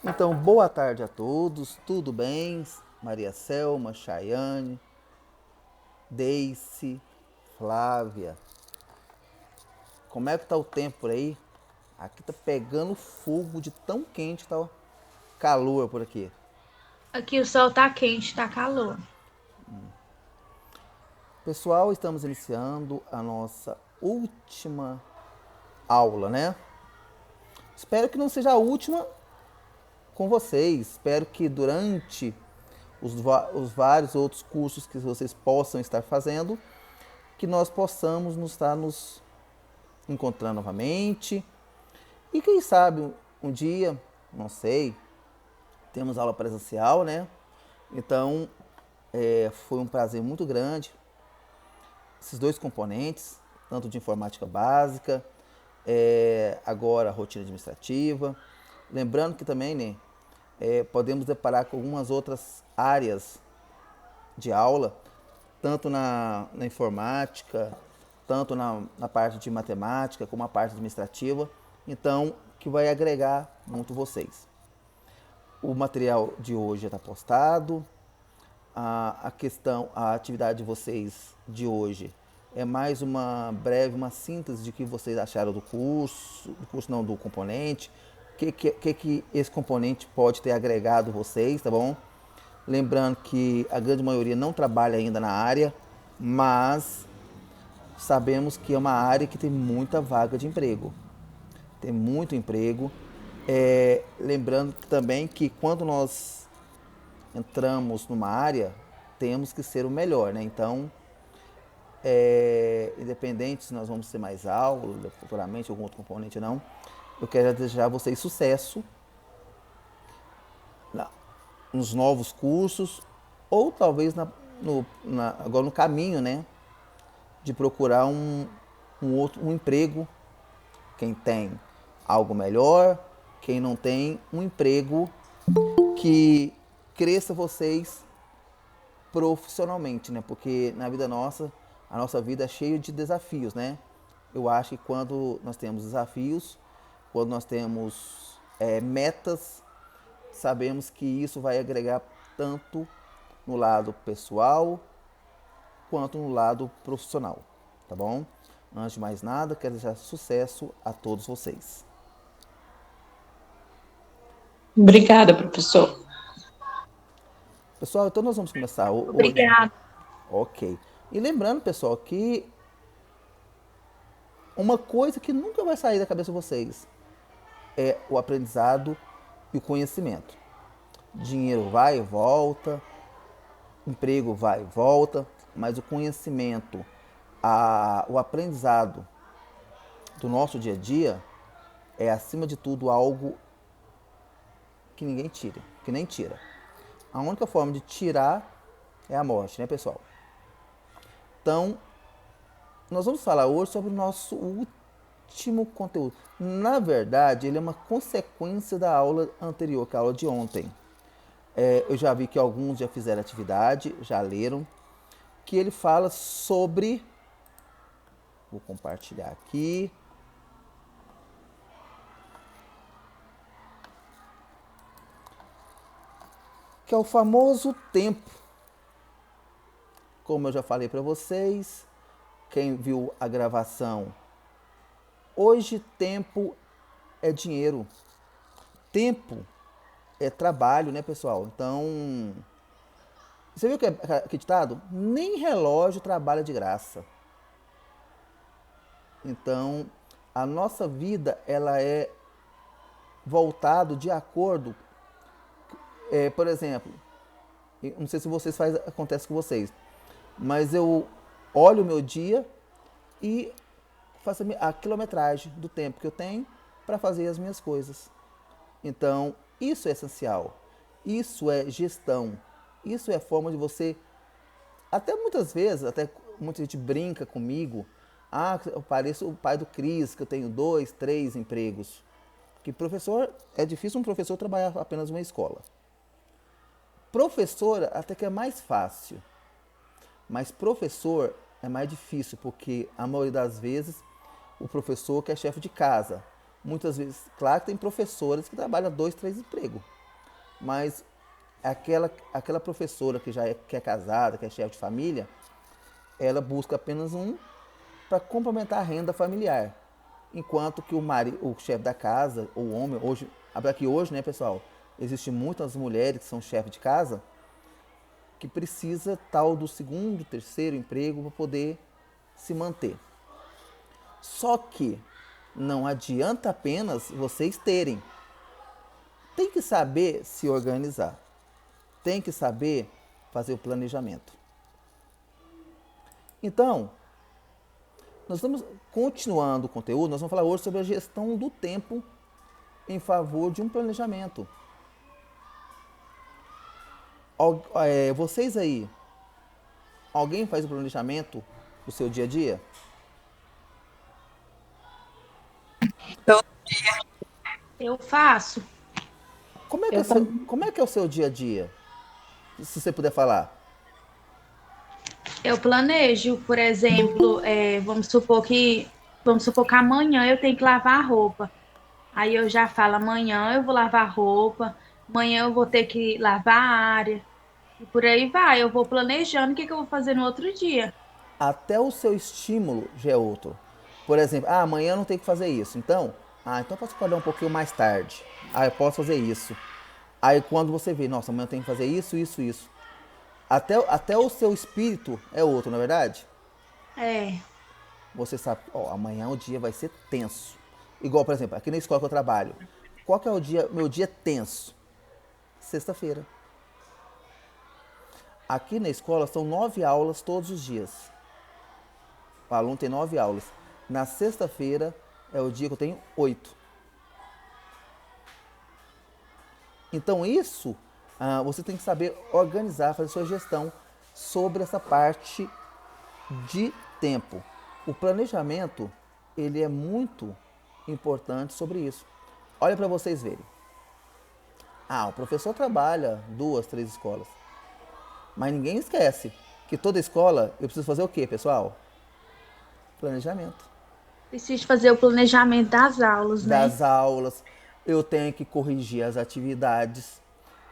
Então, boa tarde a todos, tudo bem? Maria Selma, Chayane, Deice, Flávia. Como é que tá o tempo por aí? Aqui tá pegando fogo de tão quente que tá o calor por aqui. Aqui o sol tá quente, tá calor. Pessoal, estamos iniciando a nossa última aula, né? Espero que não seja a última com vocês. Espero que durante os vários outros cursos que vocês possam estar fazendo, que nós possamos nos estar nos encontrando novamente. E quem sabe um dia, não sei, temos aula presencial, né? Então, foi um prazer muito grande esses dois componentes, tanto de informática básica, agora rotina administrativa. Lembrando que também, né, podemos deparar com algumas outras áreas de aula, tanto na informática, tanto na parte de matemática, como a parte administrativa. Então, que vai agregar muito vocês. O material de hoje já está postado. A atividade de vocês de hoje é mais uma breve, uma síntese de que vocês acharam do curso não, do componente, que esse componente pode ter agregado vocês, tá bom? Lembrando que a grande maioria não trabalha ainda na área, mas sabemos que é uma área que tem muita vaga de emprego. Tem muito emprego. Lembrando também que quando nós entramos numa área, temos que ser o melhor, né? Então, independente se nós vamos ter mais aula, futuramente, algum outro componente ou não, eu quero desejar a vocês sucesso na, nos novos cursos, ou talvez agora no caminho, né? De procurar um emprego, quem tem algo melhor, quem não tem um emprego que cresça vocês profissionalmente, né? Porque na vida nossa, a nossa vida é cheia de desafios, né? Eu acho que quando nós temos desafios, quando nós temos metas, sabemos que isso vai agregar tanto no lado pessoal quanto no lado profissional, tá bom? Antes de mais nada, quero desejar sucesso a todos vocês. Obrigada, professor. Pessoal, então nós vamos começar hoje. Obrigada. Ok. E lembrando, pessoal, que uma coisa que nunca vai sair da cabeça de vocês é o aprendizado e o conhecimento. Dinheiro vai e volta, emprego vai e volta, mas o conhecimento, o aprendizado do nosso dia a dia é, acima de tudo, algo que ninguém tira, que nem tira. A única forma de tirar é a morte, né, pessoal? Então, nós vamos falar hoje sobre o nosso último conteúdo. Na verdade, ele é uma consequência da aula anterior, que é a aula de ontem. Eu já vi que alguns já fizeram atividade, já leram, que ele fala sobre. Vou compartilhar aqui. Que é o famoso tempo. Como eu já falei para vocês, quem viu a gravação, hoje tempo é dinheiro. Tempo é trabalho, né, pessoal? Então, você viu que ditado? Nem relógio trabalha de graça. Então, a nossa vida, ela é voltado de acordo, por exemplo, não sei se acontece com vocês, mas eu olho o meu dia e faço a quilometragem do tempo que eu tenho para fazer as minhas coisas. Então, isso é essencial. Isso é gestão. Isso é forma de você. Até muitas vezes, até muita gente brinca comigo. Ah, eu pareço o pai do Cris, que eu tenho dois, três empregos. Que professor, é difícil um professor trabalhar apenas uma escola. Professora até que é mais fácil, mas professor é mais difícil, porque a maioria das vezes o professor que é chefe de casa. Muitas vezes, claro que tem professores que trabalham dois, três empregos. mas aquela professora que é casada, que é chefe de família, ela busca apenas um para complementar a renda familiar. Enquanto que o chefe da casa, ou o homem, hoje, aqui hoje, né, pessoal, existem muitas mulheres que são chefes de casa que precisa tal do segundo, terceiro emprego para poder se manter. Só que não adianta apenas vocês terem. Tem que saber se organizar. Tem que saber fazer o planejamento. Então, nós estamos continuando o conteúdo, nós vamos falar hoje sobre a gestão do tempo em favor de um planejamento. Vocês aí, alguém faz o planejamento do seu dia a dia? Eu faço. Eu também. Como é que é o seu dia a dia? Se você puder falar. Eu planejo, por exemplo, vamos supor que amanhã eu tenho que lavar a roupa. Aí eu já falo, amanhã eu vou lavar a roupa, amanhã eu vou ter que lavar a área. E por aí vai, eu vou planejando o que eu vou fazer no outro dia. Até o seu estímulo já é outro. Por exemplo, amanhã eu não tenho que fazer isso. Então eu posso acordar um pouquinho mais tarde. Eu posso fazer isso. Aí quando você vê, nossa, amanhã eu tenho que fazer isso, isso, isso. Até o seu espírito é outro, não é verdade? É, Você sabe, amanhã o dia vai ser tenso. Igual, por exemplo, aqui na escola que eu trabalho. Qual que é meu dia tenso? Sexta-feira. Aqui na escola são 9 aulas todos os dias. O aluno tem 9 aulas. Na sexta-feira é o dia que eu tenho 8. Então isso, você tem que saber organizar, fazer sua gestão sobre essa parte de tempo. O planejamento, ele é muito importante sobre isso. Olha para vocês verem. O professor trabalha 2, 3 escolas. Mas ninguém esquece que toda escola, eu preciso fazer o quê, pessoal? Planejamento. preciso fazer o planejamento das aulas, né? Das aulas, eu tenho que corrigir as atividades,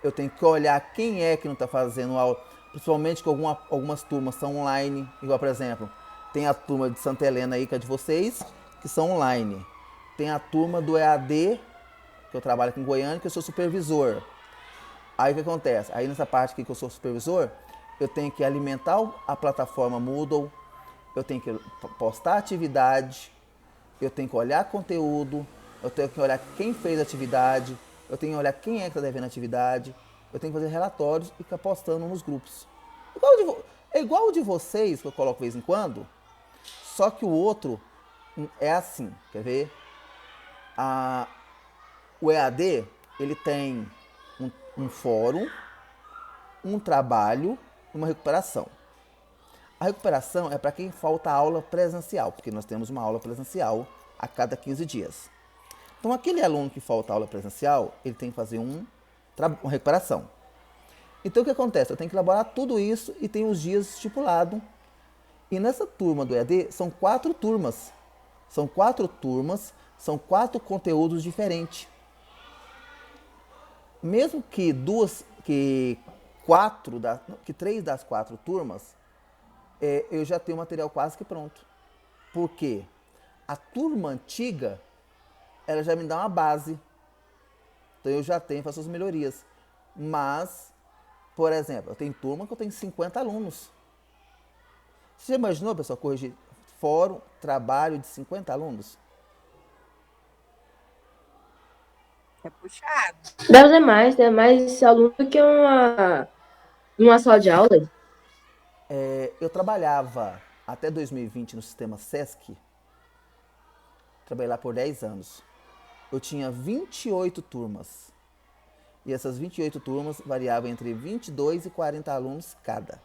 eu tenho que olhar quem é que não está fazendo aula, principalmente que algumas turmas são online, igual por exemplo, tem a turma de Santa Helena aí, que é de vocês, que são online. Tem a turma do EAD, que eu trabalho aqui em Goiânia, que eu sou supervisor. Aí o que acontece? Aí nessa parte aqui que eu sou supervisor, eu tenho que alimentar a plataforma Moodle, eu tenho que postar atividade, eu tenho que olhar conteúdo, eu tenho que olhar quem fez a atividade, eu tenho que olhar quem é que está devendo a atividade, eu tenho que fazer relatórios e ficar postando nos grupos. É igual o de vocês, que eu coloco de vez em quando, só que o outro é assim, quer ver? O EAD, ele tem um fórum, um trabalho e uma recuperação. A recuperação é para quem falta aula presencial, porque nós temos uma aula presencial a cada 15 dias. Então, aquele aluno que falta aula presencial, ele tem que fazer uma recuperação. Então, o que acontece? Eu tenho que elaborar tudo isso e tem os dias estipulados. E nessa turma do EAD, são 4 turmas. São 4 turmas, são 4 conteúdos diferentes. Mesmo que 3 das 4 turmas, eu já tenho o material quase que pronto. Por quê? A turma antiga, ela já me dá uma base. Então eu já tenho, faço as melhorias. Mas, por exemplo, eu tenho turma que eu tenho 50 alunos. Você já imaginou, pessoal, corrigir fórum, trabalho de 50 alunos? É puxado. Deve ter mais aluno do que uma sala de aula. Eu trabalhava até 2020 no sistema SESC. Trabalhei lá por 10 anos. Eu tinha 28 turmas. E essas 28 turmas variavam entre 22 e 40 alunos cada.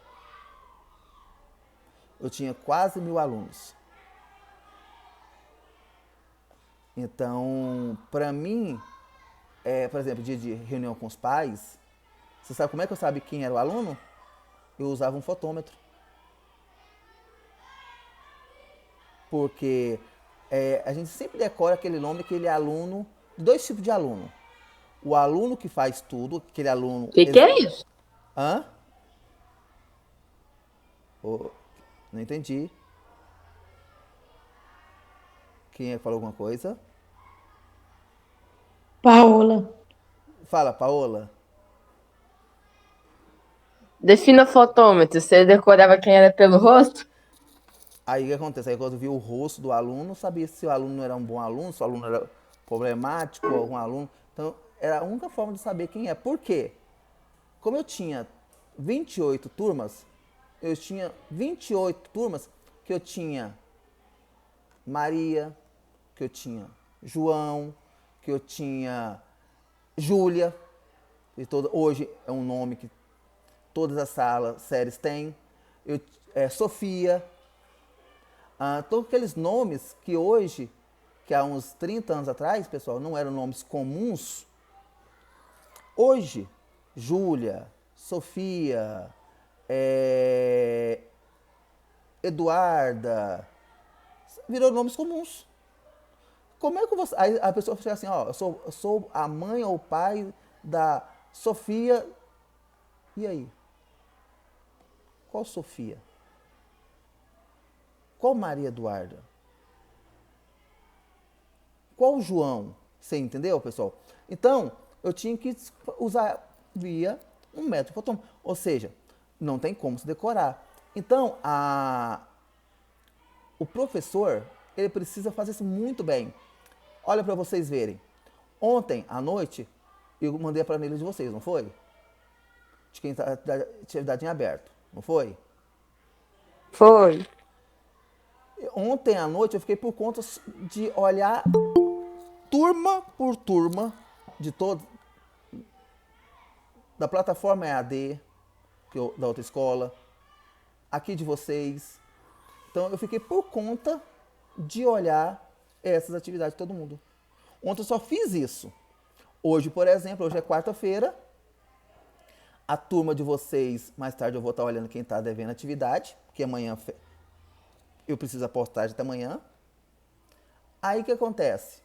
Eu tinha quase 1.000 alunos. Então, para mim, por exemplo, dia de reunião com os pais, você sabe como é que eu sabia quem era o aluno? Eu usava um fotômetro. Porque a gente sempre decora aquele nome, aquele aluno, 2 tipos de aluno. O aluno que faz tudo, aquele aluno... O que é isso? Hã? Oh, não entendi. Quem é que falou alguma coisa? Paola. Fala, Paola. Defina fotômetro. Você decorava quem era pelo rosto? Aí o que acontece? Aí quando eu vi o rosto do aluno, sabia se o aluno não era um bom aluno, se o aluno era problemático, algum aluno. Então, era a única forma de saber quem é. Por quê? Como eu tinha 28 turmas, eu tinha 28 turmas que eu tinha Maria, que eu tinha João, que eu tinha Júlia, que hoje é um nome que todas as séries têm, Sofia, todos aqueles nomes que hoje, que há uns 30 anos atrás, pessoal, não eram nomes comuns, hoje, Júlia, Sofia, Eduarda, virou nomes comuns. Como é que você... Aí a pessoa fica assim, ó, eu sou a mãe ou o pai da Sofia. E aí? Qual Sofia? Qual Maria Eduarda? Qual João? Você entendeu, pessoal? Então, eu tinha que usar via um método fotômetro. Ou seja, não tem como se decorar. Então, o professor, ele precisa fazer isso muito bem. Olha para vocês verem. Ontem à noite, eu mandei a planilha de vocês, não foi? De quem está atividade em aberto, não foi? Foi. Ontem à noite eu fiquei por conta de olhar turma por turma de todos, da plataforma EAD, da outra escola, aqui de vocês. Então eu fiquei por conta de olhar essas atividades de todo mundo. Ontem eu só fiz isso. Hoje, por exemplo, hoje é quarta-feira. A turma de vocês, mais tarde eu vou estar olhando quem está devendo atividade, porque amanhã eu preciso apostar até amanhã. Aí o que acontece?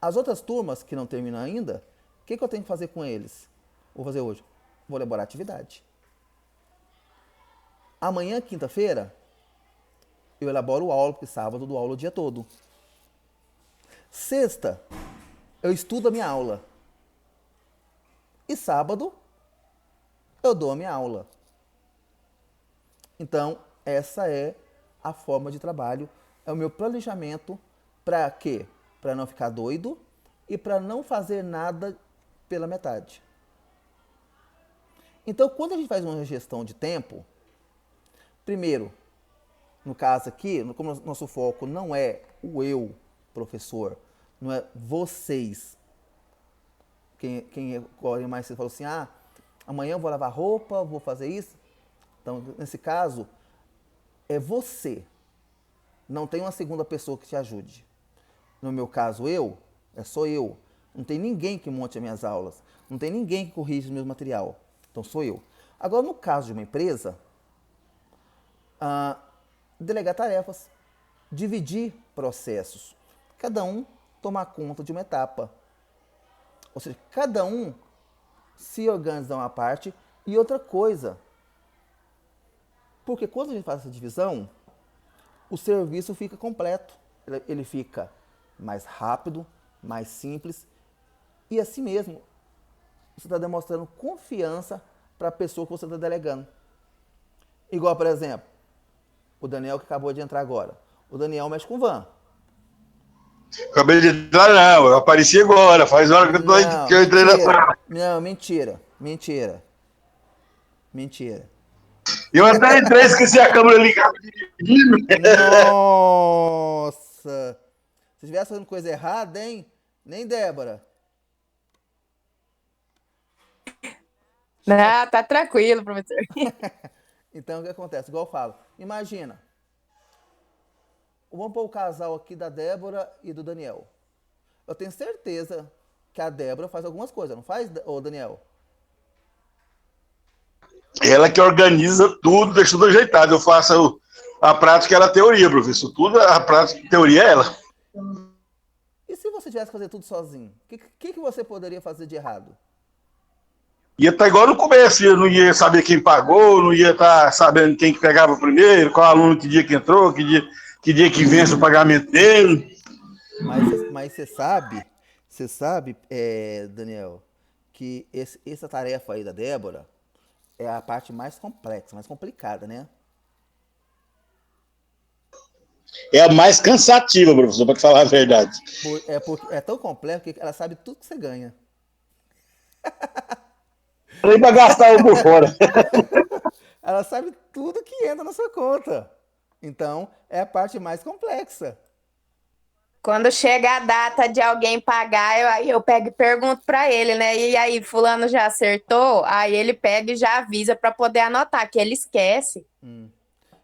As outras turmas que não terminam ainda, o que eu tenho que fazer com eles? Vou fazer hoje. Vou elaborar atividade. Amanhã, quinta-feira, eu elaboro aula, porque sábado eu dou aula o dia todo. Sexta, eu estudo a minha aula. E sábado, eu dou a minha aula. Então, essa é a forma de trabalho, é o meu planejamento para quê? Para não ficar doido e para não fazer nada pela metade. Então, quando a gente faz uma gestão de tempo, primeiro, no caso aqui, como nosso foco não é o eu, professor, não é vocês. Quem mais você falou assim, amanhã eu vou lavar roupa, vou fazer isso. Então, nesse caso, é você. Não tem uma segunda pessoa que te ajude. No meu caso, sou eu. Não tem ninguém que monte as minhas aulas. Não tem ninguém que corrija o meu material. Então, sou eu. Agora, no caso de uma empresa, delegar tarefas, dividir processos. Cada um tomar conta de uma etapa. Ou seja, cada um se organiza uma parte e outra coisa. Porque quando a gente faz essa divisão, o serviço fica completo. Ele fica mais rápido, mais simples. E assim mesmo, você está demonstrando confiança para a pessoa que você está delegando. Igual, por exemplo, o Daniel que acabou de entrar agora. O Daniel mexe com van. Acabei de entrar, não. Eu apareci agora. Faz hora que eu entrei na sala. Não, mentira. Eu até entrei e esqueci a câmera ligada. Nossa! Se estivesse fazendo coisa errada, hein? Nem Débora. Não, tá tranquilo, professor. Então, o que acontece? Igual eu falo. Imagina. Vamos pôr o casal aqui da Débora e do Daniel. Eu tenho certeza que a Débora faz algumas coisas, não faz, ô Daniel? Ela que organiza tudo, deixa tudo ajeitado. Eu faço a prática e ela a teoria, professor. Tudo a prática e teoria é ela. E se você tivesse que fazer tudo sozinho? O que você poderia fazer de errado? Ia estar igual no começo, eu não ia saber quem pagou, não ia estar sabendo quem que pegava primeiro, qual aluno, que dia que entrou, que dia que vence o pagamento dele. Mas você sabe, Daniel, que essa tarefa aí da Débora é a parte mais complexa, mais complicada, né? É a mais cansativa, professor, para te falar a verdade. Porque é tão complexo que ela sabe tudo que você ganha. Nem para gastar o por fora. Ela sabe tudo que entra na sua conta. Então, é a parte mais complexa. Quando chega a data de alguém pagar, aí eu pego e pergunto para ele, né? E aí, fulano já acertou? Aí ele pega e já avisa para poder anotar, que ele esquece.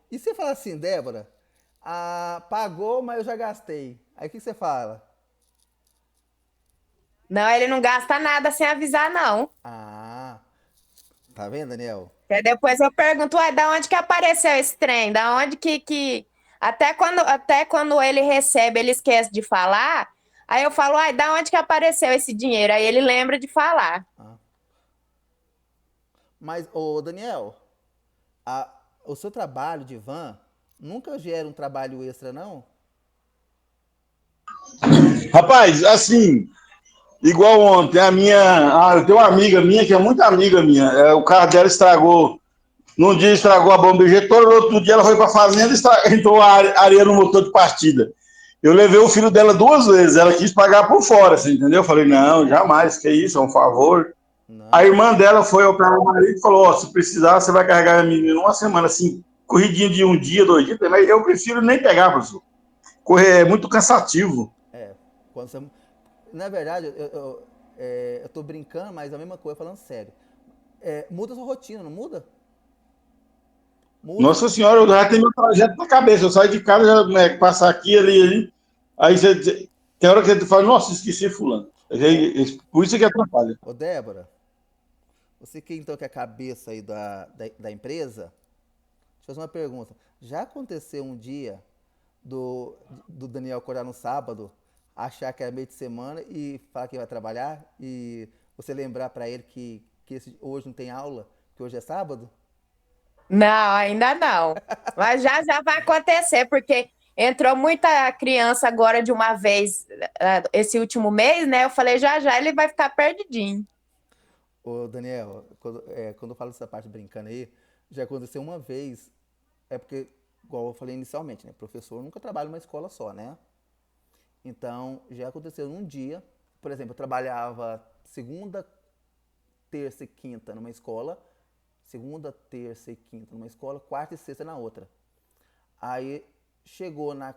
E se falar assim, Débora, pagou, mas eu já gastei. Aí o que você fala? Não, ele não gasta nada sem avisar, não. Ah, tá vendo, Daniel? Aí depois eu pergunto, ué, da onde que apareceu esse trem? Da onde que... Até quando ele recebe, ele esquece de falar. Aí eu falo, uai, da onde que apareceu esse dinheiro? Aí ele lembra de falar. Mas, ô Daniel, a- o seu trabalho de van nunca gera um trabalho extra, não? Rapaz, assim, igual ontem, eu tenho uma amiga minha que é muito amiga minha. O carro dela estragou. Num dia estragou a bomba injetora, no outro dia ela foi para a fazenda e entrou a areia no motor de partida. Eu levei o filho dela 2 vezes, ela quis pagar por fora, assim, entendeu? Eu falei, não, jamais, que isso, é um favor. A Não. irmã dela foi operar o marido e falou, se precisar, você vai carregar a menina uma semana, assim, corridinha de um dia, 2 dias, mas eu prefiro nem pegar, professor. Correr é muito cansativo. É. Quando você... Na verdade, eu tô brincando, mas é a mesma coisa, falando sério. Muda a sua rotina, não muda? Muda. Nossa senhora, eu já tenho meu trajeto na cabeça, eu saio de casa, já, né, passar aqui, ali, aí tem hora que você fala, nossa, esqueci fulano. Ô, Por isso que atrapalha. ô Débora, você que então que é a cabeça aí da empresa, deixa eu fazer uma pergunta. Já aconteceu um dia do, do Daniel acordar no sábado, achar que era meio de semana e falar que vai trabalhar e você lembrar pra ele que hoje não tem aula, que hoje é sábado? Não, ainda não. Mas já já vai acontecer, porque entrou muita criança agora de uma vez, esse último mês, né? Eu falei, já já ele vai ficar perdidinho. Ô Daniel, quando eu falo essa parte brincando aí, já aconteceu uma vez, é porque, igual eu falei inicialmente, né? Professor nunca trabalha numa escola só, né? Então, já aconteceu num dia, por exemplo, eu trabalhava segunda, terça e quinta numa escola, segunda, terça e quinta numa escola, quarta e sexta na outra. Aí chegou na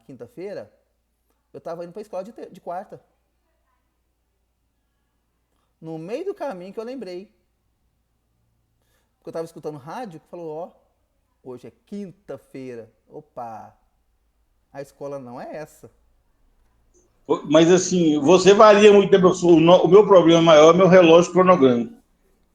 quinta-feira, eu tava indo pra escola de quarta. No meio do caminho que eu lembrei. Porque eu tava escutando rádio que falou, ó, hoje é quinta-feira. Opa, a escola não é essa. Mas assim, você varia muito tempo. O meu problema maior é meu relógio cronograma.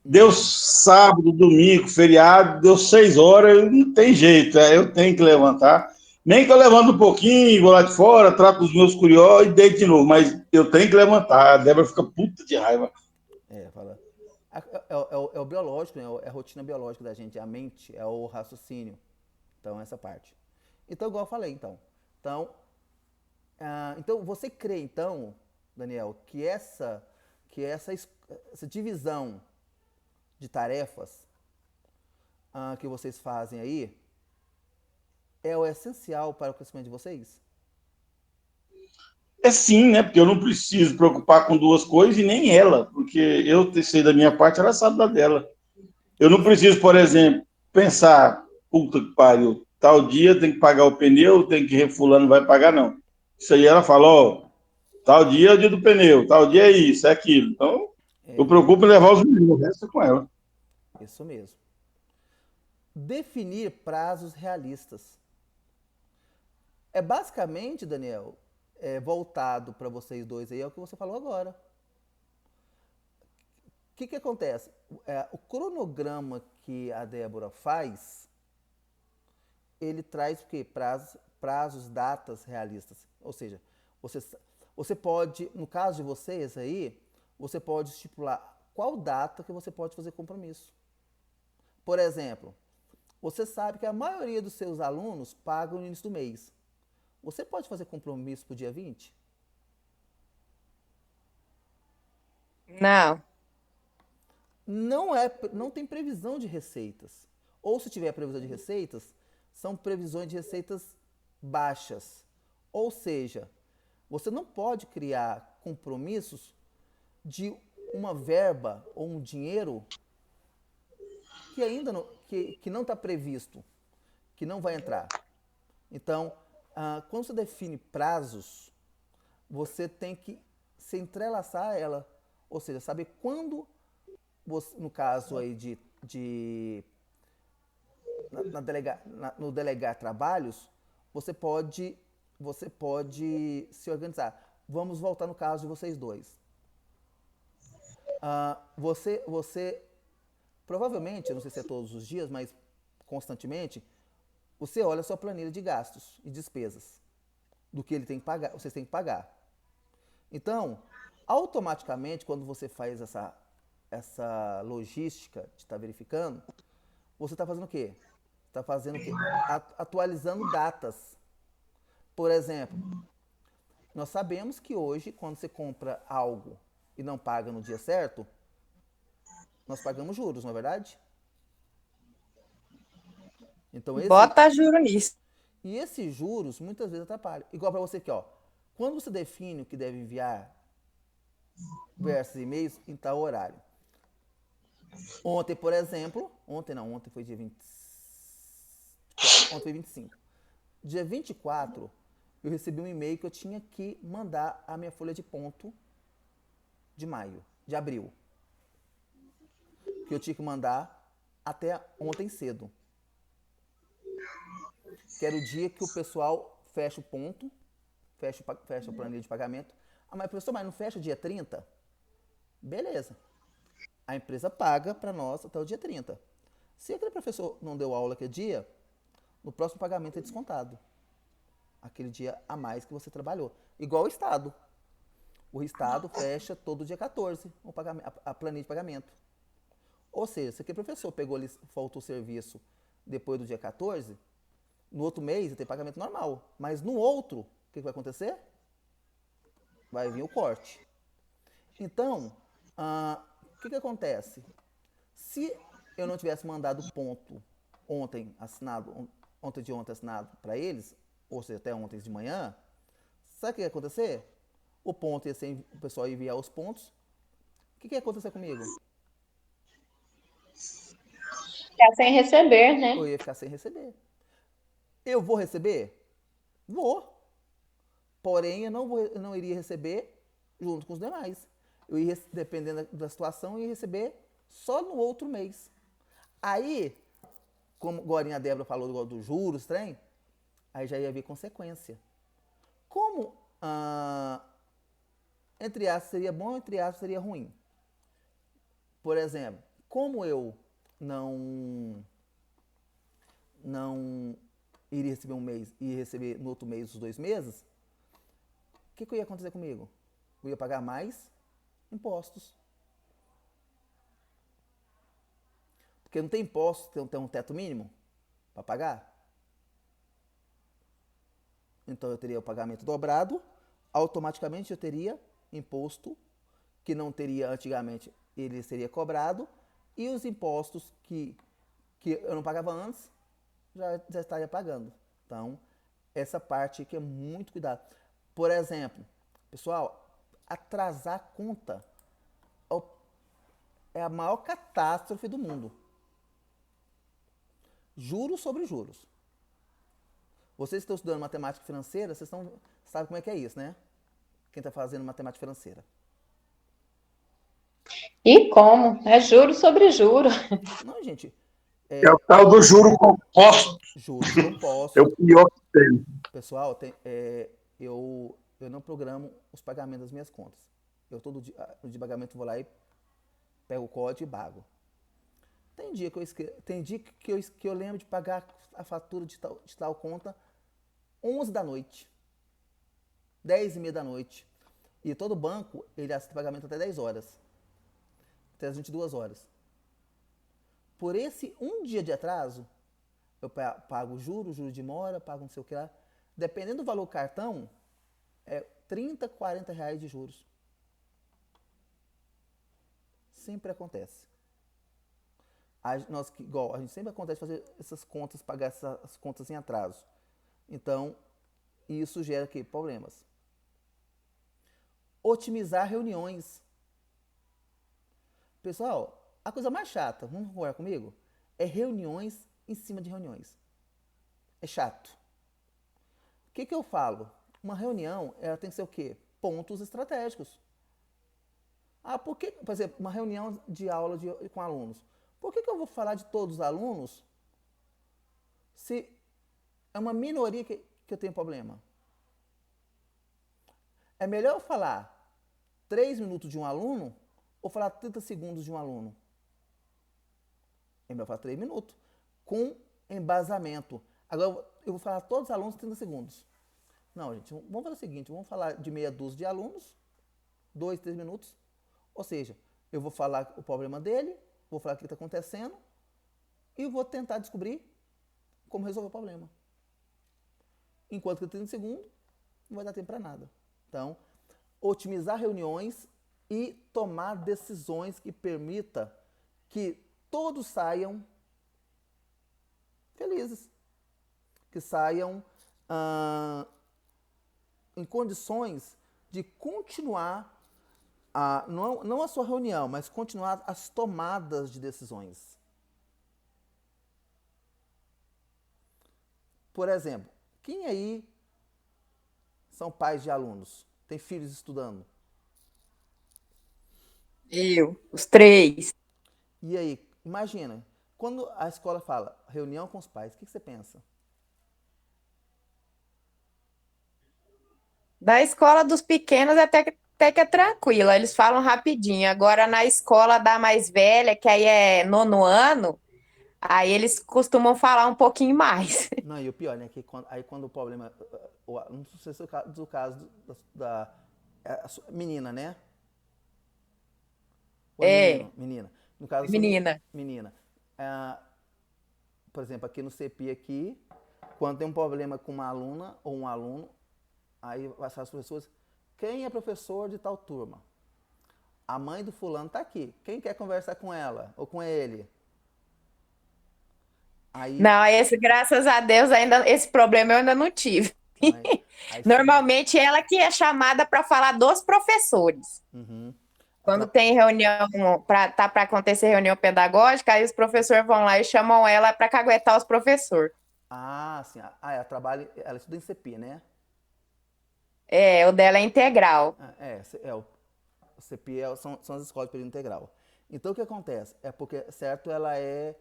Deu sábado, domingo, feriado, deu 6 horas, não tem jeito, eu tenho que levantar. Nem que eu levanto um pouquinho, vou lá de fora, trato os meus curiosos e deito de novo, mas eu tenho que levantar. A Débora fica puta de raiva. Fala. É o biológico, né? É a rotina biológica da gente, é a mente, é o raciocínio. Então, essa parte. Então, igual eu falei, então. Então você crê, então, Daniel, essa divisão de tarefas que vocês fazem aí é o essencial para o crescimento de vocês? É sim, né? Porque eu não preciso preocupar com duas coisas e nem ela, porque eu sei da minha parte, ela sabe da dela. Eu não preciso, por exemplo, pensar, puta que pariu, tal dia tem que pagar o pneu, tem que fulano vai pagar, não. Isso aí ela fala, ó, tal dia é o dia do pneu, tal dia é isso, é aquilo. Então, eu É, preocupo em levar os meninos, o resto é com ela. isso mesmo. Definir prazos realistas. É basicamente, Daniel, voltado para vocês dois aí, é o que você falou agora. O que acontece? O cronograma que a Débora faz, ele traz o quê? Prazos, datas realistas. Ou seja, você, Você pode, no caso de vocês aí, você pode estipular qual data que você pode fazer compromisso. Por exemplo, você sabe que a maioria dos seus alunos pagam no início do mês. Você pode fazer compromisso para o dia 20? Não. Não tem previsão de receitas. Ou se tiver previsão de receitas, são previsões de receitas baixas. Ou seja, você não pode criar compromissos de uma verba ou um dinheiro que ainda não está previsto, que não vai entrar. Então, quando você define prazos, você tem que se entrelaçar a ela, ou seja, saber quando, você, no caso aí no delegar trabalhos, você pode se organizar. Vamos voltar no caso de vocês dois. Você provavelmente, eu não sei se é todos os dias, mas constantemente, você olha a sua planilha de gastos e despesas, do que ele tem que pagar, vocês têm que pagar. Então, automaticamente, quando você faz essa logística de estar verificando, você está fazendo o quê? Está fazendo o quê? Atualizando datas. Por exemplo, nós sabemos que hoje, quando você compra algo e não paga no dia certo, nós pagamos juros, não é verdade? Então, Bota juro nisso. E esses juros muitas vezes atrapalham. Igual para você aqui, ó. Quando você define o que deve enviar versus e-mails em tal horário. Ontem, por exemplo, ontem foi dia 20, ontem foi 25. Dia 24, eu recebi um e-mail que eu tinha que mandar a minha folha de ponto de abril. Que eu tinha que mandar até ontem cedo. Que era o dia que o pessoal fecha o ponto, fecha a planilha de pagamento. Mas professor, mas não fecha dia 30? Beleza. A empresa paga para nós até o dia 30. Se aquele professor não deu aula aquele dia, no próximo pagamento é descontado. Aquele dia a mais que você trabalhou. Igual o Estado. O Estado fecha todo dia 14 a planilha de pagamento. Ou seja, se aquele professor faltou o serviço depois do dia 14, no outro mês tem pagamento normal. Mas no outro, o que vai acontecer? Vai vir o corte. Então, o que acontece? Se eu não tivesse mandado o ponto ontem de ontem assinado para eles, ou seja, até ontem de manhã, sabe o que ia acontecer? O ponto ia ser, o pessoal ia enviar os pontos. O que ia acontecer comigo? Ficar sem receber, né? Eu ia ficar sem receber. Eu vou receber? Vou. Porém, eu não iria receber junto com os demais. Eu ia, dependendo da situação, eu ia receber só no outro mês. Aí, como agora a Débora falou dos juros, trem, aí já ia vir consequência. Como, entre aspas, seria bom, entre aspas, seria ruim. Por exemplo, como eu não iria receber um mês e receber no outro mês os 2 meses, o que ia acontecer comigo? Eu ia pagar mais impostos. Porque não tem imposto, tem um teto mínimo para pagar. Então eu teria o pagamento dobrado, automaticamente eu teria imposto que não teria antigamente, ele seria cobrado, e os impostos que eu não pagava antes, já estaria pagando. Então, essa parte aqui é muito cuidado. Por exemplo, pessoal, atrasar a conta é a maior catástrofe do mundo. Juros sobre juros. Vocês que estão estudando matemática financeira, vocês sabem como é que é isso, né? Quem está fazendo matemática financeira. E como? É juro sobre juro. Não, gente. É o tal do juro composto. Juros compostos. É o pior que tem. Pessoal, eu não programo os pagamentos das minhas contas. Eu todo dia, no dia de pagamento, vou lá e pego o código e pago. Tem dia que eu lembro de pagar a fatura de tal conta 11 da noite, 10 e meia da noite. E todo banco, ele aceita pagamento até 10 horas. Até as 22 horas. Por esse um dia de atraso, eu pago juros de mora, pago não sei o que lá. Dependendo do valor do cartão, é 30, 40 reais de juros. Sempre acontece. Igual, a gente sempre acontece fazer essas contas, pagar essas contas em atraso. Então, isso gera aqui problemas. Otimizar reuniões. Pessoal, a coisa mais chata, vamos concordar comigo? É reuniões em cima de reuniões. É chato. O que eu falo? Uma reunião, ela tem que ser o quê? Pontos estratégicos. Por exemplo, uma reunião de aula com alunos. Por que eu vou falar de todos os alunos se é uma minoria que eu tenho problema? É melhor eu falar 3 minutos de um aluno ou falar 30 segundos de um aluno? É melhor falar 3 minutos, com embasamento. Agora eu vou falar todos os alunos 30 segundos. Não, gente, vamos fazer o seguinte, vamos falar de meia dúzia de alunos, 2, 3 minutos. Ou seja, eu vou falar o problema dele, vou falar o que está acontecendo e vou tentar descobrir como resolver o problema. Enquanto que 30 segundos não vai dar tempo para nada. Então, otimizar reuniões e tomar decisões que permita que todos saiam felizes, que saiam em condições de continuar, não a sua reunião, mas continuar as tomadas de decisões. Por exemplo, quem aí são pais de alunos? Tem filhos estudando? Eu, os 3. E aí, imagina, quando a escola fala reunião com os pais, o que você pensa? Da escola dos pequenos até que é tranquila, eles falam rapidinho. Agora, na escola da mais velha, que aí é 9º ano, aí eles costumam falar um pouquinho mais. Não, e o pior, né? Que quando o problema. Não sei se é o caso da menina, né? Ou menino? Menina. No caso, Menina. Menina. Por exemplo, aqui no CEPI, quando tem um problema com uma aluna ou um aluno, aí vai as professores. Quem é professor de tal turma? A mãe do fulano está aqui. Quem quer conversar com ela ou com ele? Aí, Não, graças a Deus, esse problema eu ainda não tive. então, Normalmente ela que é chamada para falar dos professores. Uhum. Quando tem reunião, para acontecer reunião pedagógica, aí os professores vão lá e chamam ela para caguetar os professores. Sim. Ela estuda em CEPI, né? O dela é integral. O CEPI são as escolas de período integral. Então, o que acontece? É porque, certo, ela é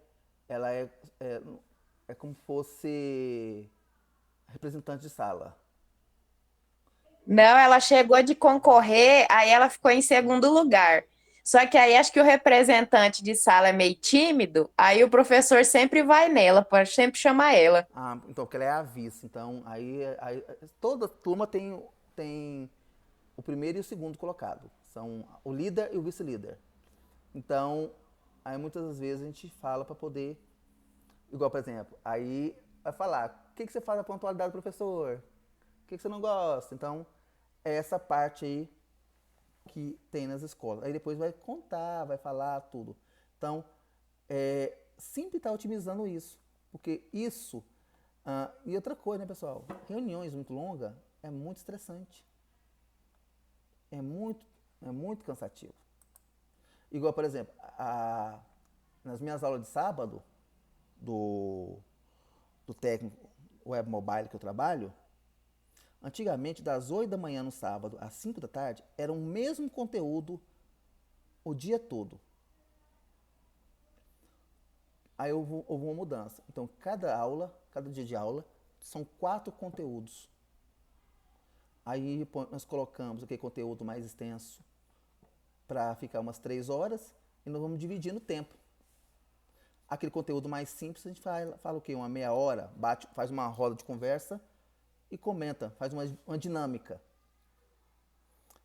como se fosse representante de sala. Não, ela chegou de concorrer, aí ela ficou em 2º lugar. Só que aí acho que o representante de sala é meio tímido, aí o professor sempre vai nela, pode sempre chamar ela. Então, porque ela é a vice. Então, aí toda turma tem o primeiro e o segundo colocado. São o líder e o vice-líder. Então, aí muitas das vezes a gente fala para poder... Igual, por exemplo, aí vai falar, o que você faz na pontualidade do professor? O que você não gosta? Então, é essa parte aí que tem nas escolas. Aí depois vai contar, vai falar tudo. Então, sempre está otimizando isso. Porque isso... e outra coisa, né, pessoal? Reuniões muito longas é muito estressante. É muito cansativo. Igual, por exemplo, nas minhas aulas de sábado, do técnico web mobile que eu trabalho, antigamente, das 8 da manhã no sábado às 5 da tarde, era o mesmo conteúdo o dia todo. Aí houve uma mudança. Então, cada dia de aula, são 4 conteúdos. Aí nós colocamos aquele conteúdo mais extenso para ficar umas 3 horas e nós vamos dividindo o tempo. Aquele conteúdo mais simples, a gente fala o quê? Uma meia hora, faz uma roda de conversa e comenta, faz uma dinâmica.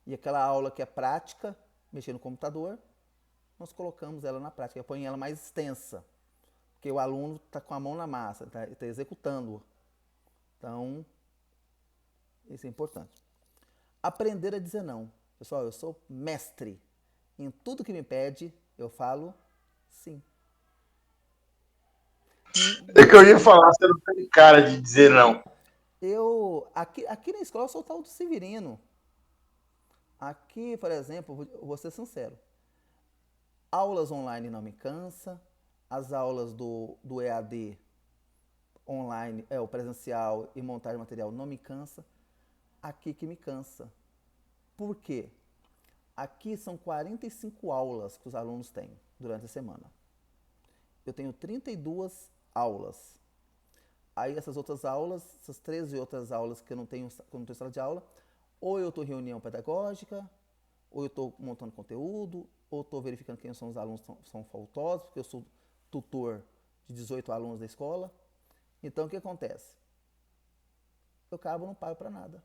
E aquela aula que é prática, mexer no computador, nós colocamos ela na prática, eu ponho ela mais extensa, porque o aluno está com a mão na massa, está executando. Então, isso é importante. Aprender a dizer não. Pessoal, eu sou mestre. Em tudo que me pede, eu falo sim. É que eu ia falar, você não tem cara de dizer não. Aqui na escola eu sou o tal do Severino. Aqui, por exemplo, vou ser sincero. Aulas online não me cansa. As aulas do EAD online, o presencial e montagem de material não me cansa. Aqui que me cansa. Por quê? Aqui são 45 aulas que os alunos têm durante a semana. Eu tenho 32 aulas. Aí essas outras aulas, essas 13 outras aulas que eu não tenho sala de aula, ou eu estou em reunião pedagógica, ou eu estou montando conteúdo, ou estou verificando quem são os alunos que são faltosos, porque eu sou tutor de 18 alunos da escola. Então, o que acontece? Eu acabo não pago para nada.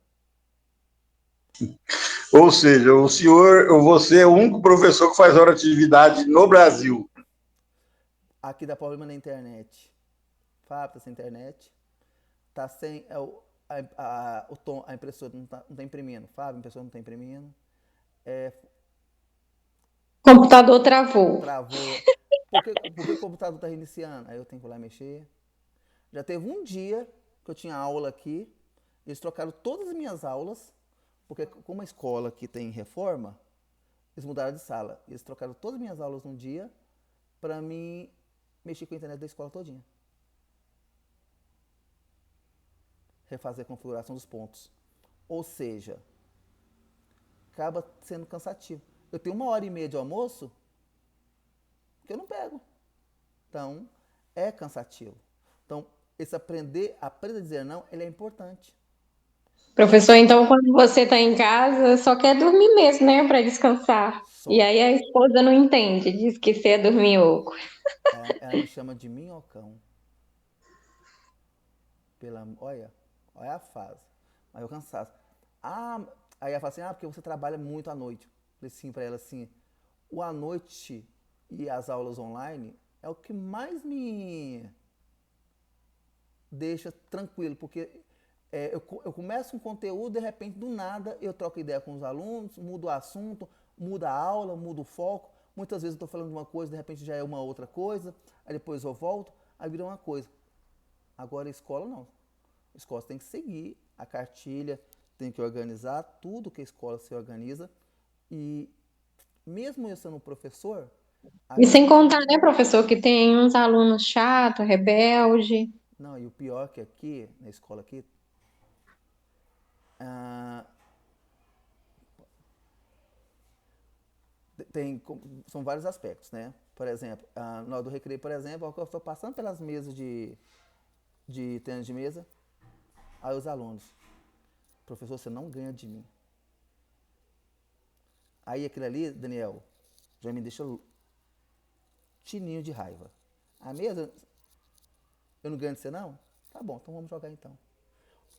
Ou seja, o senhor, ou você é o único professor que faz hora de atividade no Brasil. Aqui dá problema na internet. Fábio, tá sem internet. Tá sem. A impressora não tá imprimindo. Fábio, a impressora não tá imprimindo. Computador travou. Travou. Porque o computador tá reiniciando? Aí eu tenho que ir lá mexer. Já teve um dia que eu tinha aula aqui. Eles trocaram todas as minhas aulas. Porque como a escola aqui tem reforma, eles mudaram de sala. Eles trocaram todas as minhas aulas num dia para mim mexer com a internet da escola todinha. Refazer a configuração dos pontos. Ou seja, acaba sendo cansativo. Eu tenho 1h30 de almoço que eu não pego. Então, é cansativo. Então, esse aprender a dizer não, ele é importante. Professor, então quando você está em casa, só quer dormir mesmo, né, para descansar. Só. E aí a esposa não entende, diz que você é dorminhoco. Ela me chama de minhocão. Olha a fase. Aí eu cansaço. Aí ela fala assim, porque você trabalha muito à noite. Eu falei assim pra ela assim, o à noite e as aulas online é o que mais me deixa tranquilo, porque eu começo um conteúdo, de repente, do nada, eu troco ideia com os alunos, mudo o assunto, muda a aula, mudo o foco. Muitas vezes eu estou falando de uma coisa, de repente já é uma outra coisa, aí depois eu volto, aí vira uma coisa. Agora a escola não. A escola tem que seguir a cartilha, tem que organizar tudo que a escola se organiza. E mesmo eu sendo um professor... E sem contar, né, professor, que tem uns alunos chatos, rebelde. Não, e o pior é que aqui, na escola aqui, são vários aspectos, né? Por exemplo, na hora do recreio, por exemplo, eu estou passando pelas mesas de tênis de mesa, aí os alunos, professor, você não ganha de mim. Aí aquilo ali, Daniel, já me deixa tininho de raiva. A mesa, eu não ganho de você não? Tá bom, então vamos jogar então.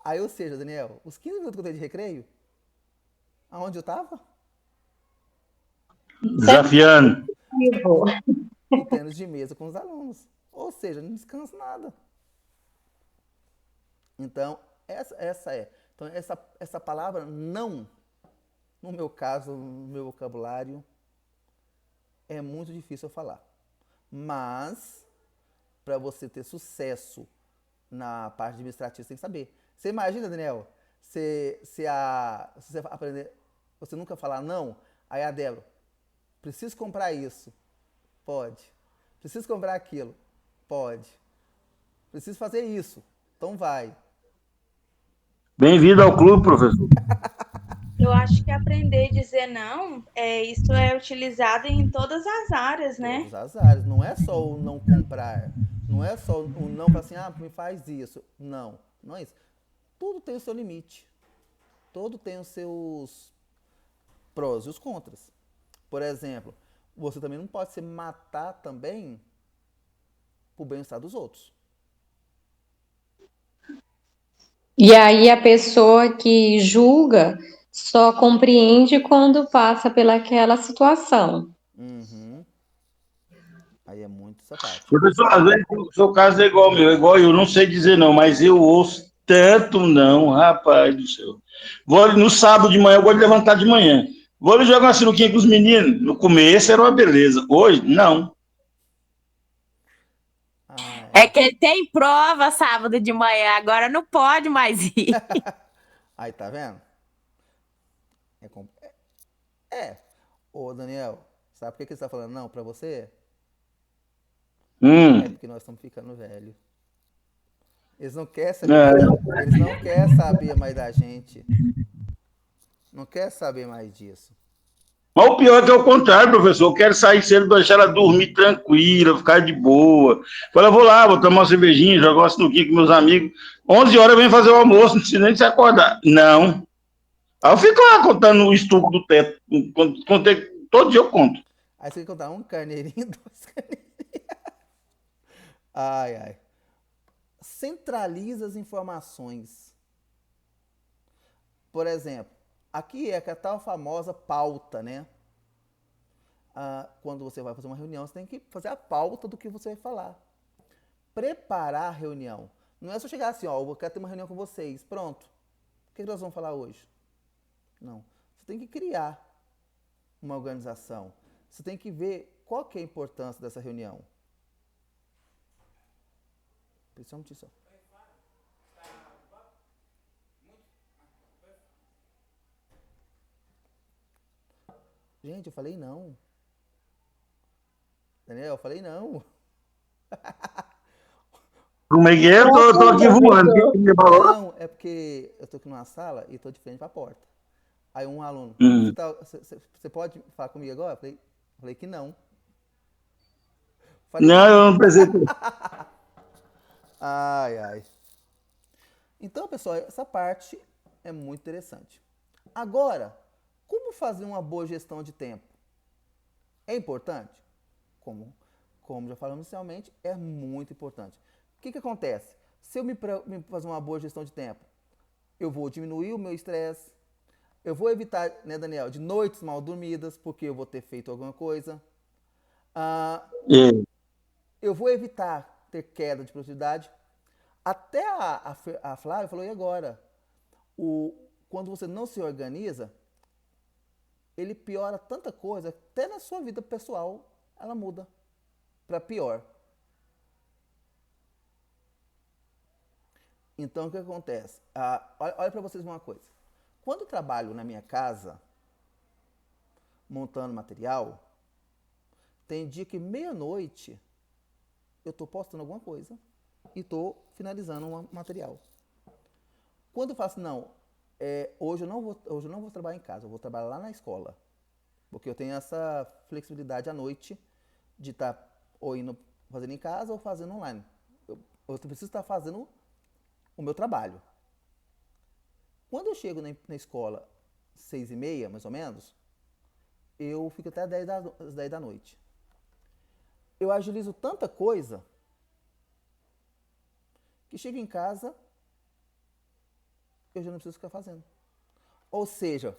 Aí, ou seja, Daniel, os 15 minutos que eu dei de recreio, aonde eu tava? Desafiando. No tênis de mesa com os alunos. Ou seja, não descanso nada. Então, essa é. Então, essa palavra não, no meu caso, no meu vocabulário, é muito difícil eu falar. Mas, para você ter sucesso na parte administrativa, você tem que saber. Você imagina, Daniel, se você aprender, você nunca falar não, aí a Débora, preciso comprar isso. Pode. Preciso comprar aquilo. Pode. Preciso fazer isso. Então vai. Bem-vindo ao clube, professor. Eu acho que aprender a dizer não, isso é utilizado em todas as áreas, né? Todas as áreas. Não é só o não comprar. Não é só o não falar assim, me faz isso. Não. Não é isso. Tudo tem o seu limite. Tudo tem os seus prós e os contras. Por exemplo, você também não pode se matar também pro bem-estar dos outros. E aí a pessoa que julga só compreende quando passa pelaquela situação. Uhum. Aí é muito essa parte. Professor, às vezes o seu caso é igual ao meu, é igual eu, não sei dizer não, mas eu ouço tanto não, rapaz do céu. Vou ali no sábado de manhã, eu gosto de levantar de manhã. Vou ali jogar uma sinuquinha com os meninos. No começo era uma beleza. Hoje, não. Ah, É é. que ele tem prova sábado de manhã, agora não pode mais ir. Aí, tá vendo? É, é. Ô, Daniel, sabe por que que você tá falando não pra você? É Hum, porque nós estamos ficando velho. Eles não querem saber mais é. eles não querem saber mais da gente. Não quer saber mais disso. Mas o pior é que é o contrário, professor. Eu quero sair cedo, deixar ela dormir tranquila, ficar de boa. Fala, vou lá, vou tomar uma cervejinha, jogar uma sinuquinha com meus amigos. 11 horas eu venho fazer o almoço, não precisa nem se acordar. Não. Aí eu fico lá contando o estuco do teto. Contei, todo dia eu conto. Aí você quer contar um carneirinho, dois carneirinhos. Ai, ai. Centraliza as informações. Por exemplo, aqui é a tal famosa pauta, né? Quando você vai fazer uma reunião, você tem que fazer a pauta do que você vai falar. Preparar a reunião. Não é só chegar assim, ó, eu quero ter uma reunião com vocês. Pronto. O que nós vamos falar hoje? Não. Você tem que criar uma organização. Você tem que ver qual que é a importância dessa reunião. Principalmente isso. Gente, eu falei não. Daniel, eu falei não. Como é que é? Eu tô aqui voando. O que você falou? Não, é porque eu tô aqui numa sala e tô de frente pra porta. Aí um aluno, Hum. você pode falar comigo agora? Eu falei que não. Falei que Não, não. eu não pensei. Ai, ai. Então, pessoal, essa parte é muito interessante. Agora, como fazer uma boa gestão de tempo? É importante? Como já falamos inicialmente, é muito importante. O que acontece? Se eu me fazer uma boa gestão de tempo, eu vou diminuir o meu estresse, eu vou evitar, né, Daniel, de noites mal dormidas, porque eu vou ter feito alguma coisa. Ah, É. eu vou evitar ter queda de produtividade. Até a Flávia falou, e agora? Quando você não se organiza, ele piora tanta coisa, até na sua vida pessoal, ela muda para pior. Então, o que acontece? Olha para vocês uma coisa. Quando eu trabalho na minha casa, montando material, tem dia que meia-noite eu estou postando alguma coisa e estou finalizando um material. Quando eu faço, não, hoje eu não vou trabalhar em casa, eu vou trabalhar lá na escola. Porque eu tenho essa flexibilidade à noite de estar ou indo fazendo em casa ou fazendo online. Eu preciso estar fazendo o meu trabalho. Quando eu chego na escola 6h30, mais ou menos, eu fico até às 10 da noite. Eu agilizo tanta coisa que chego em casa, eu já não preciso ficar fazendo. Ou seja,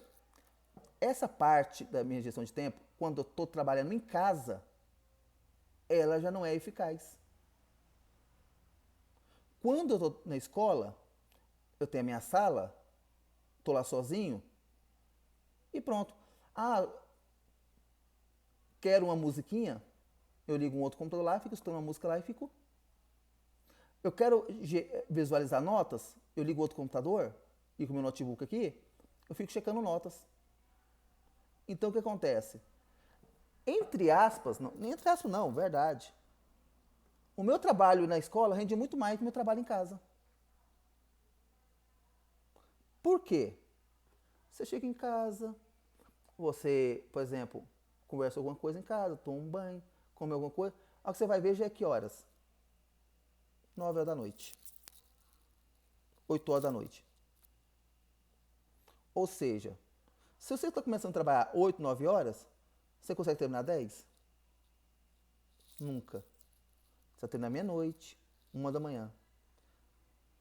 essa parte da minha gestão de tempo, quando eu estou trabalhando em casa, ela já não é eficaz. Quando eu estou na escola, eu tenho a minha sala, estou lá sozinho e pronto. Quero uma musiquinha, eu ligo um outro computador lá, fico escutando uma música lá e fico. Eu quero visualizar notas, eu ligo outro computador, e com o meu notebook aqui, eu fico checando notas. Então o que acontece? Entre aspas, não, nem entre aspas não, verdade. O meu trabalho na escola rende muito mais que o meu trabalho em casa. Por quê? Você chega em casa, você, por exemplo, conversa alguma coisa em casa, toma um banho, come alguma coisa. A hora que você vai ver já é que horas? 9 horas da noite. 8 horas da noite. Ou seja, se você está começando a trabalhar 8, 9 horas, você consegue terminar 10? Nunca. Você termina meia-noite, 1 da manhã.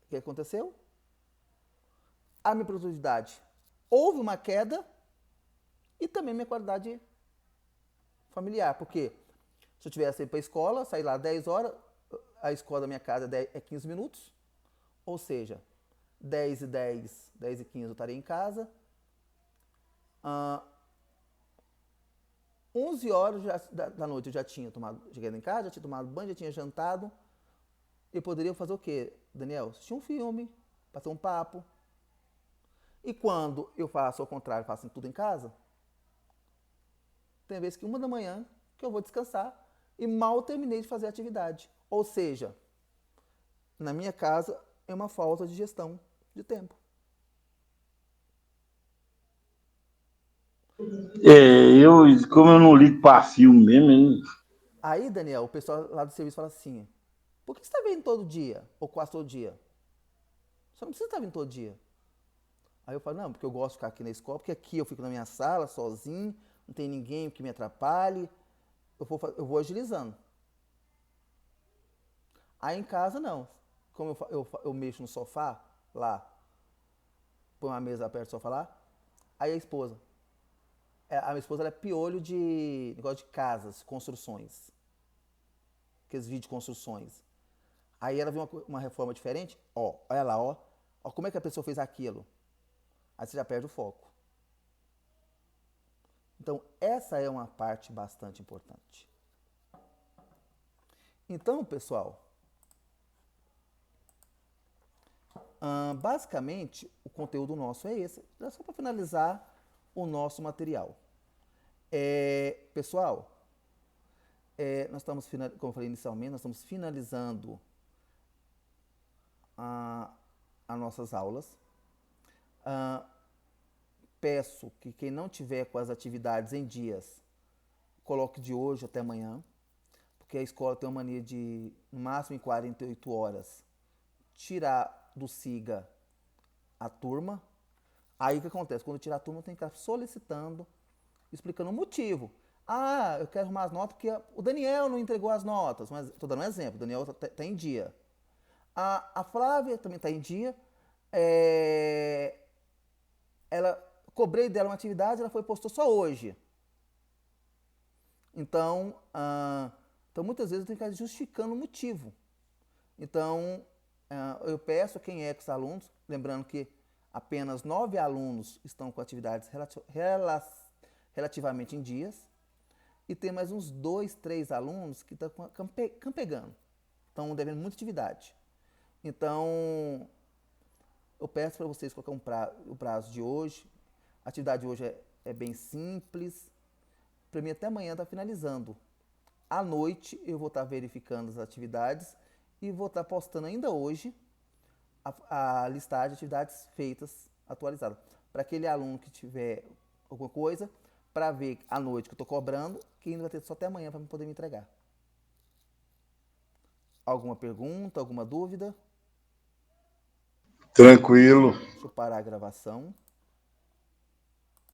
O que aconteceu? A minha produtividade houve uma queda e também minha qualidade familiar. Porque se eu tivesse ido para a escola, sair lá 10 horas, a escola da minha casa é 15 minutos, ou seja, 10 e 10, 10 e 15 eu estaria em casa. 11 horas da noite eu já tinha chegado em casa, já tinha tomado banho, já tinha jantado. Eu poderia fazer o quê, Daniel? Assistir um filme, passar um papo. E quando eu faço ao contrário, faço tudo em casa, tem vezes que 1 da manhã que eu vou descansar e mal terminei de fazer a atividade. Ou seja, na minha casa é uma falta de gestão de tempo. Como eu não ligo pra filme mesmo, Aí, Daniel, o pessoal lá do serviço fala assim, por que você está vindo todo dia? Ou quase todo dia? Você não precisa estar vindo todo dia. Aí eu falo, não, porque eu gosto de ficar aqui na escola, porque aqui eu fico na minha sala, sozinho, não tem ninguém que me atrapalhe, eu vou agilizando. Aí em casa, não. Como eu mexo no sofá, lá, põe uma mesa perto do sofá lá, aí a esposa. A minha esposa ela é piolho de negócio de casas, construções. Aqueles vídeos de construções. Aí ela viu uma reforma diferente, ó, olha lá, ó como é que a pessoa fez aquilo. Aí você já perde o foco. Então, essa é uma parte bastante importante. Então, pessoal, basicamente, o conteúdo nosso é esse. É só para finalizar o nosso material. Pessoal, nós estamos, como eu falei inicialmente, nós estamos finalizando as nossas aulas. Peço que quem não tiver com as atividades em dias, coloque de hoje até amanhã, porque a escola tem uma mania de, no máximo em 48 horas, tirar do SIGA a turma. Aí o que acontece? Quando tirar a turma, tem que ficar solicitando, explicando o motivo. Ah, eu quero arrumar as notas porque o Daniel não entregou as notas. Mas estou dando um exemplo, o Daniel está em dia. A Flávia também está em dia. Cobrei dela uma atividade, ela foi postou só hoje. Então, muitas vezes eu tenho que ficar justificando o motivo. Então, eu peço a quem é com os alunos, lembrando que apenas 9 alunos estão com atividades relativamente em dias, e tem mais uns 2, 3 alunos que estão campegando, estão devendo muita atividade. Então, eu peço para vocês colocar o prazo de hoje. A atividade de hoje é bem simples. Para mim, até amanhã está finalizando. À noite, eu vou estar verificando as atividades e vou estar postando ainda hoje a listagem de atividades feitas, atualizada. Para aquele aluno que tiver alguma coisa, para ver à noite que eu estou cobrando, que ainda vai ter só até amanhã para poder me entregar. Alguma pergunta, alguma dúvida? tranquilo. Deixa eu parar a gravação.